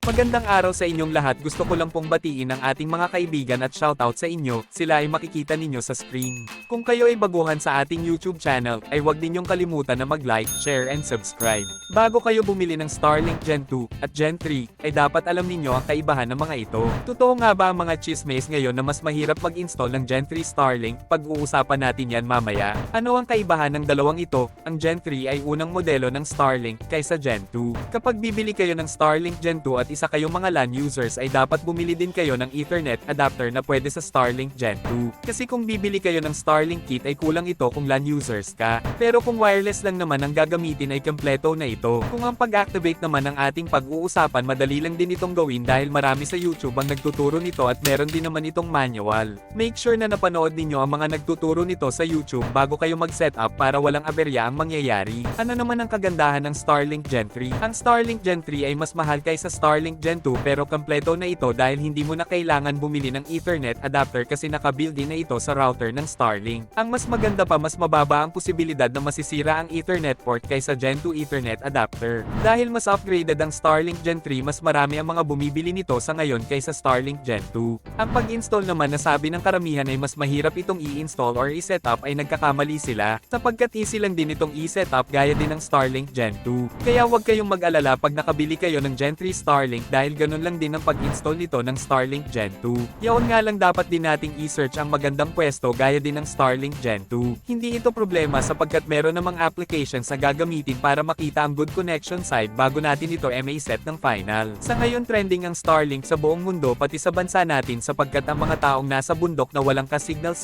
Magandang araw sa inyong lahat. Gusto ko lang pong batiin ang ating mga kaibigan at shoutout sa inyo, sila ay makikita ninyo sa screen. Kung kayo ay baguhan sa ating YouTube channel, ay huwag ninyong kalimutan na mag-like, share and subscribe. Bago kayo bumili ng Starlink Gen 2 at Gen 3, ay dapat alam ninyo ang kaibahan ng mga ito. Totoo nga ba ang mga chismes ngayon na mas mahirap mag-install ng Gen 3 Starlink? Pag-uusapan natin yan mamaya. Ano ang kaibahan ng dalawang ito? Ang Gen 3 ay unang modelo ng Starlink kaysa Gen 2. Kapag bibili kayo ng Starlink Gen 2 at isa kayong mga LAN users ay dapat bumili din kayo ng Ethernet adapter na pwede sa Starlink Gen 2. Kasi kung bibili kayo ng Starlink kit ay kulang ito kung LAN users ka. Pero kung wireless lang naman ang gagamitin ay kompleto na ito. Kung ang pag-activate naman ng ating pag-uusapan, madali lang din itong gawin dahil marami sa YouTube ang nagtuturo nito at meron din naman itong manual. Make sure na napanood ninyo ang mga nagtuturo nito sa YouTube bago kayo mag-setup para walang aberya ang mangyayari. Ano naman ang kagandahan ng Starlink Gen 3? Ang Starlink Gen 3 ay mas mahal kaysa Starlink Gen 2 pero kompleto na ito dahil hindi mo na kailangan bumili ng Ethernet adapter kasi naka-built-in na ito sa router ng Starlink. Ang mas maganda pa, mas mababa ang posibilidad na masisira ang Ethernet port kaysa Gen 2 Ethernet adapter. Dahil mas upgraded ang Starlink Gen 3, mas marami ang mga bumibili nito sa ngayon kaysa Starlink Gen 2. Ang pag-install naman, nasabi ng karamihan ay mas mahirap itong i-install or i-setup ay nagkakamali sila sapagkat easy lang din itong i-setup gaya din ng Starlink Gen 2. Kaya huwag kayong mag-alala pag nakabili kayo ng Gen 3 Starlink dahil ganun lang din ang pag-install nito ng Starlink Gen 2. Yaon nga lang dapat din nating i-search ang magandang pwesto gaya din ng Starlink Gen 2. Hindi ito problema sapagkat meron namang applications na gagamitin para makita ang good connection side bago natin ito ma-set ng final. Sa ngayon trending ang Starlink sa buong mundo pati sa bansa natin sapagkat ang mga taong nasa bundok na walang ka-signal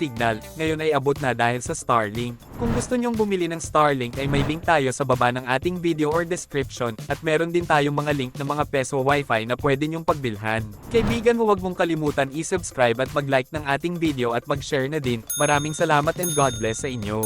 ngayon ay abot na dahil sa Starlink. Kung gusto nyong bumili ng Starlink ay may link tayo sa baba ng ating video or description at meron din tayong mga link ng mga peso wifi na pwede nyong pagbilhan. Kaibigan, huwag mong kalimutan i-subscribe at mag-like ng ating video at mag-share na din. Maraming salamat and God bless sa inyo.